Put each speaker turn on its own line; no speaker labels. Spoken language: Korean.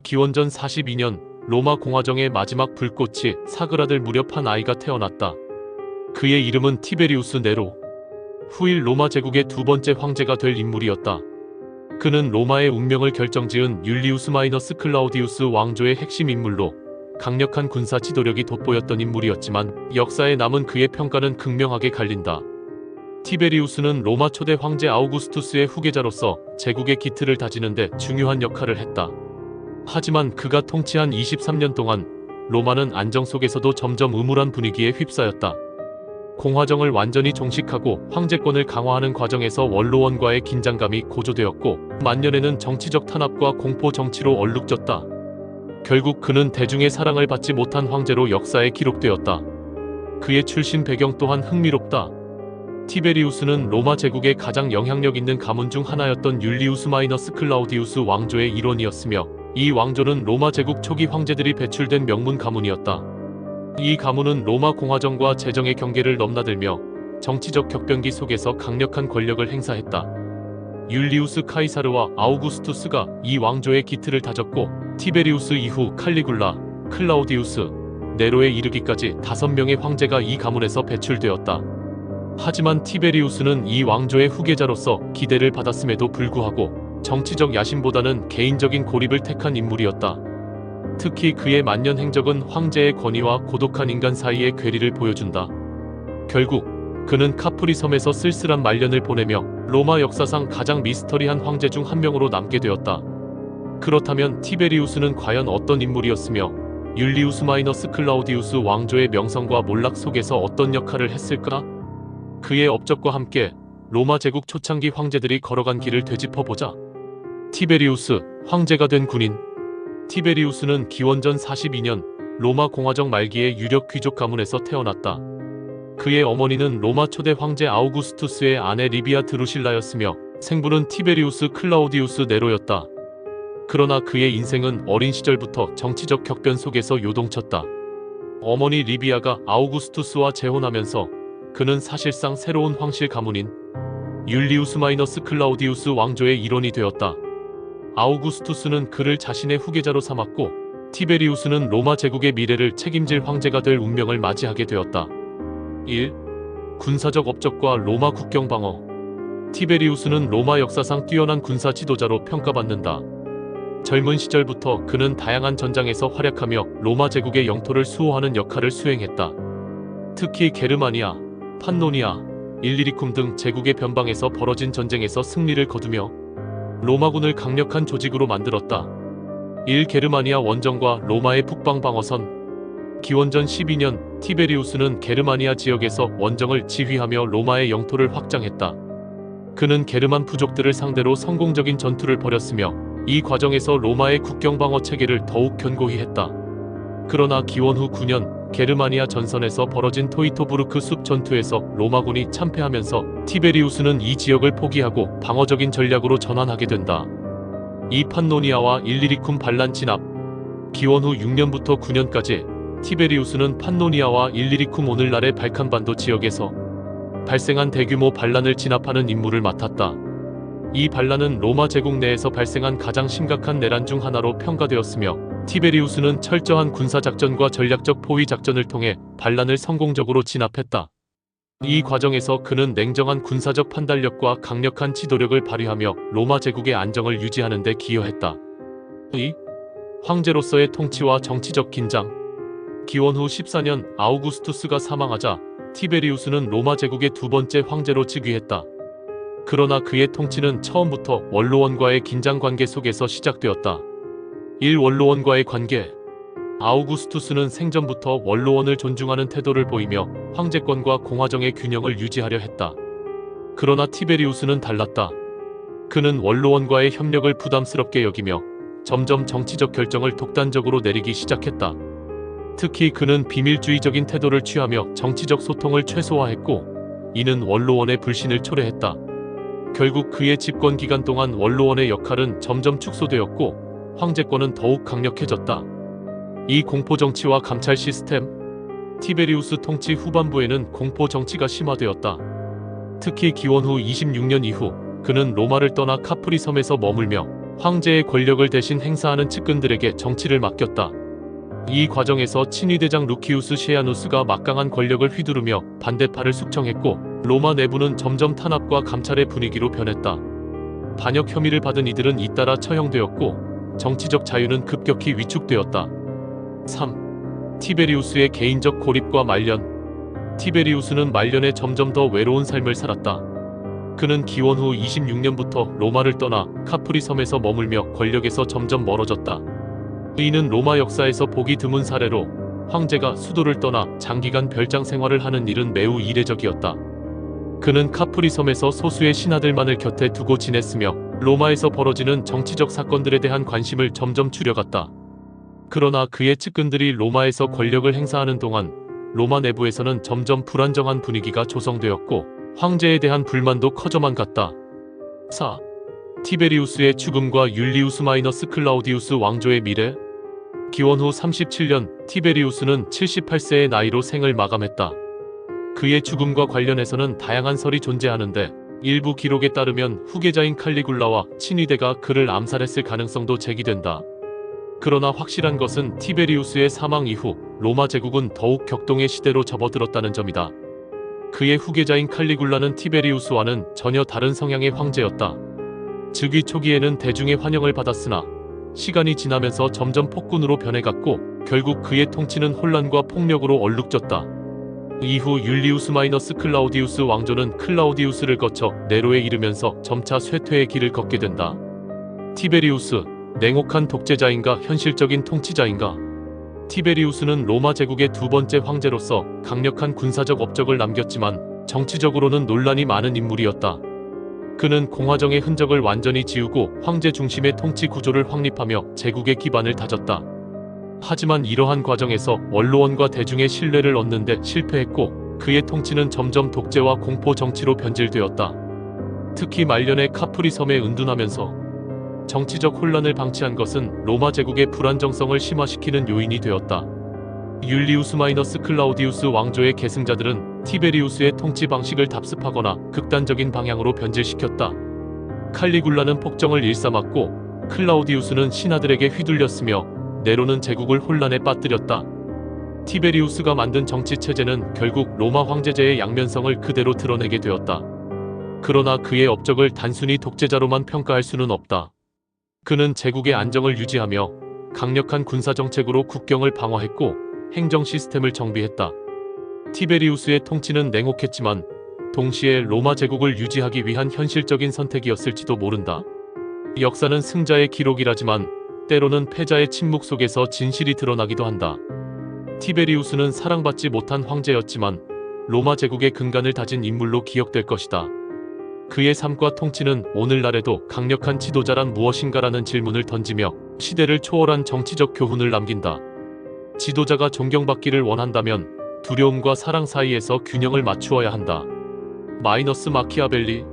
기원전 42년 로마 공화정의 마지막 불꽃이 사그라들 무렵 한 아이가 태어났다. 그의 이름은 티베리우스 네로. 후일 로마 제국의 두 번째 황제가 될 인물이었다. 그는 로마의 운명을 결정지은 율리우스 마이너스 클라우디우스 왕조의 핵심 인물로 강력한 군사 지도력이 돋보였던 인물이었지만 역사에 남은 그의 평가는 극명하게 갈린다. 티베리우스는 로마 초대 황제 아우구스투스의 후계자로서 제국의 기틀을 다지는 데 중요한 역할을 했다. 하지만 그가 통치한 23년 동안 로마는 안정 속에서도 점점 음울한 분위기에 휩싸였다. 공화정을 완전히 종식하고 황제권을 강화하는 과정에서 원로원과의 긴장감이 고조되었고 만년에는 정치적 탄압과 공포 정치로 얼룩졌다. 결국 그는 대중의 사랑을 받지 못한 황제로 역사에 기록되었다. 그의 출신 배경 또한 흥미롭다. 티베리우스는 로마 제국의 가장 영향력 있는 가문 중 하나였던 율리우스 마이너스 클라우디우스 왕조의 일원이었으며 이 왕조는 로마 제국 초기 황제들이 배출된 명문 가문이었다. 이 가문은 로마 공화정과 재정의 경계를 넘나들며 정치적 격변기 속에서 강력한 권력을 행사했다. 율리우스 카이사르와 아우구스투스가 이 왕조의 기틀을 다졌고 티베리우스 이후 칼리굴라, 클라우디우스, 네로에 이르기까지 5명의 황제가 이 가문에서 배출되었다. 하지만 티베리우스는 이 왕조의 후계자로서 기대를 받았음에도 불구하고 정치적 야심보다는 개인적인 고립을 택한 인물이었다. 특히 그의 만년 행적은 황제의 권위와 고독한 인간 사이의 괴리를 보여준다. 결국 그는 카프리 섬에서 쓸쓸한 말년을 보내며 로마 역사상 가장 미스터리한 황제 중 한 명으로 남게 되었다. 그렇다면 티베리우스는 과연 어떤 인물이었으며 율리우스 마이너스 클라우디우스 왕조의 명성과 몰락 속에서 어떤 역할을 했을까? 그의 업적과 함께 로마 제국 초창기 황제들이 걸어간 길을 되짚어보자. 티베리우스, 황제가 된 군인. 티베리우스는 기원전 42년 로마 공화정 말기의 유력 귀족 가문에서 태어났다. 그의 어머니는 로마 초대 황제 아우구스투스의 아내 리비아 드루실라였으며 생부는 티베리우스 클라우디우스 네로였다. 그러나 그의 인생은 어린 시절부터 정치적 격변 속에서 요동쳤다. 어머니 리비아가 아우구스투스와 재혼하면서 그는 사실상 새로운 황실 가문인 율리우스 마이너스 클라우디우스 왕조의 일원이 되었다. 아우구스투스는 그를 자신의 후계자로 삼았고 티베리우스는 로마 제국의 미래를 책임질 황제가 될 운명을 맞이하게 되었다. 1. 군사적 업적과 로마 국경 방어. 티베리우스는 로마 역사상 뛰어난 군사 지도자로 평가받는다. 젊은 시절부터 그는 다양한 전장에서 활약하며 로마 제국의 영토를 수호하는 역할을 수행했다. 특히 게르마니아, 판노니아, 일리리쿰 등 제국의 변방에서 벌어진 전쟁에서 승리를 거두며 로마군을 강력한 조직으로 만들었다. 1. 게르마니아 원정과 로마의 북방 방어선. 기원전 12년 티베리우스는 게르마니아 지역에서 원정을 지휘하며 로마의 영토를 확장했다. 그는 게르만 부족들을 상대로 성공적인 전투를 벌였으며 이 과정에서 로마의 국경 방어 체계를 더욱 견고히 했다. 그러나 기원 후 9년 게르마니아 전선에서 벌어진 토이토부르크 숲 전투에서 로마군이 참패하면서 티베리우스는 이 지역을 포기하고 방어적인 전략으로 전환하게 된다. 이 판노니아와 일리리쿰 반란 진압. 기원 후 6년부터 9년까지 티베리우스는 판노니아와 일리리쿰 오늘날의 발칸반도 지역에서 발생한 대규모 반란을 진압하는 임무를 맡았다. 이 반란은 로마 제국 내에서 발생한 가장 심각한 내란 중 하나로 평가되었으며 티베리우스는 철저한 군사작전과 전략적 포위 작전을 통해 반란을 성공적으로 진압했다. 이 과정에서 그는 냉정한 군사적 판단력과 강력한 지도력을 발휘하며 로마 제국의 안정을 유지하는 데 기여했다. 2. 황제로서의 통치와 정치적 긴장. 기원 후 14년 아우구스투스가 사망하자 티베리우스는 로마 제국의 두 번째 황제로 즉위했다. 그러나 그의 통치는 처음부터 원로원과의 긴장 관계 속에서 시작되었다. 1. 원로원과의 관계. 아우구스투스는 생전부터 원로원을 존중하는 태도를 보이며 황제권과 공화정의 균형을 유지하려 했다. 그러나 티베리우스는 달랐다. 그는 원로원과의 협력을 부담스럽게 여기며 점점 정치적 결정을 독단적으로 내리기 시작했다. 특히 그는 비밀주의적인 태도를 취하며 정치적 소통을 최소화했고 이는 원로원의 불신을 초래했다. 결국 그의 집권 기간 동안 원로원의 역할은 점점 축소되었고 황제권은 더욱 강력해졌다. 이 공포정치와 감찰 시스템. 티베리우스 통치 후반부에는 공포정치가 심화되었다. 특히 기원 후 26년 이후 그는 로마를 떠나 카프리 섬에서 머물며 황제의 권력을 대신 행사하는 측근들에게 정치를 맡겼다. 이 과정에서 친위대장 루키우스 시아누스가 막강한 권력을 휘두르며 반대파를 숙청했고, 로마 내부는 점점 탄압과 감찰의 분위기로 변했다. 반역 혐의를 받은 이들은 잇따라 처형되었고, 정치적 자유는 급격히 위축되었다. 3. 티베리우스의 개인적 고립과 말년. 티베리우스는 말년에 점점 더 외로운 삶을 살았다. 그는 기원 후 26년부터 로마를 떠나 카프리 섬에서 머물며 권력에서 점점 멀어졌다. 이는 로마 역사에서 보기 드문 사례로, 황제가 수도를 떠나 장기간 별장 생활을 하는 일은 매우 이례적이었다. 그는 카프리 섬에서 소수의 신하들만을 곁에 두고 지냈으며, 로마에서 벌어지는 정치적 사건들에 대한 관심을 점점 줄여갔다. 그러나 그의 측근들이 로마에서 권력을 행사하는 동안 로마 내부에서는 점점 불안정한 분위기가 조성되었고, 황제에 대한 불만도 커져만 갔다. 4. 티베리우스의 죽음과 율리우스 마이너스 클라우디우스 왕조의 미래. 기원 후 37년 티베리우스는 78세의 나이로 생을 마감했다. 그의 죽음과 관련해서는 다양한 설이 존재하는데, 일부 기록에 따르면 후계자인 칼리굴라와 친위대가 그를 암살했을 가능성도 제기된다. 그러나 확실한 것은 티베리우스의 사망 이후 로마 제국은 더욱 격동의 시대로 접어들었다는 점이다. 그의 후계자인 칼리굴라는 티베리우스와는 전혀 다른 성향의 황제였다. 즉위 초기에는 대중의 환영을 받았으나 시간이 지나면서 점점 폭군으로 변해갔고, 결국 그의 통치는 혼란과 폭력으로 얼룩졌다. 이후 율리우스 마이너스 클라우디우스 왕조는 클라우디우스를 거쳐 네로에 이르면서 점차 쇠퇴의 길을 걷게 된다. 티베리우스, 냉혹한 독재자인가 현실적인 통치자인가? 티베리우스는 로마 제국의 두 번째 황제로서 강력한 군사적 업적을 남겼지만, 정치적으로는 논란이 많은 인물이었다. 그는 공화정의 흔적을 완전히 지우고 황제 중심의 통치 구조를 확립하며 제국의 기반을 다졌다. 하지만 이러한 과정에서 원로원과 대중의 신뢰를 얻는 데 실패했고, 그의 통치는 점점 독재와 공포 정치로 변질되었다. 특히 말년에 카프리 섬에 은둔하면서 정치적 혼란을 방치한 것은 로마 제국의 불안정성을 심화시키는 요인이 되었다. 율리우스 마이너스 클라우디우스 왕조의 계승자들은 티베리우스의 통치 방식을 답습하거나 극단적인 방향으로 변질시켰다. 칼리굴라는 폭정을 일삼았고, 클라우디우스는 신하들에게 휘둘렸으며, 네로는 제국을 혼란에 빠뜨렸다. 티베리우스가 만든 정치 체제는 결국 로마 황제제의 양면성을 그대로 드러내게 되었다. 그러나 그의 업적을 단순히 독재자로만 평가할 수는 없다. 그는 제국의 안정을 유지하며 강력한 군사정책으로 국경을 방어했고, 행정 시스템을 정비했다. 티베리우스의 통치는 냉혹했지만 동시에 로마 제국을 유지하기 위한 현실적인 선택이었을지도 모른다. 역사는 승자의 기록이라지만 때로는 패자의 침묵 속에서 진실이 드러나기도 한다. 티베리우스는 사랑받지 못한 황제였지만 로마 제국의 근간을 다진 인물로 기억될 것이다. 그의 삶과 통치는 오늘날에도 강력한 지도자란 무엇인가라는 질문을 던지며 시대를 초월한 정치적 교훈을 남긴다. 지도자가 존경받기를 원한다면 두려움과 사랑 사이에서 균형을 맞추어야 한다. 마이너스 마키아벨리.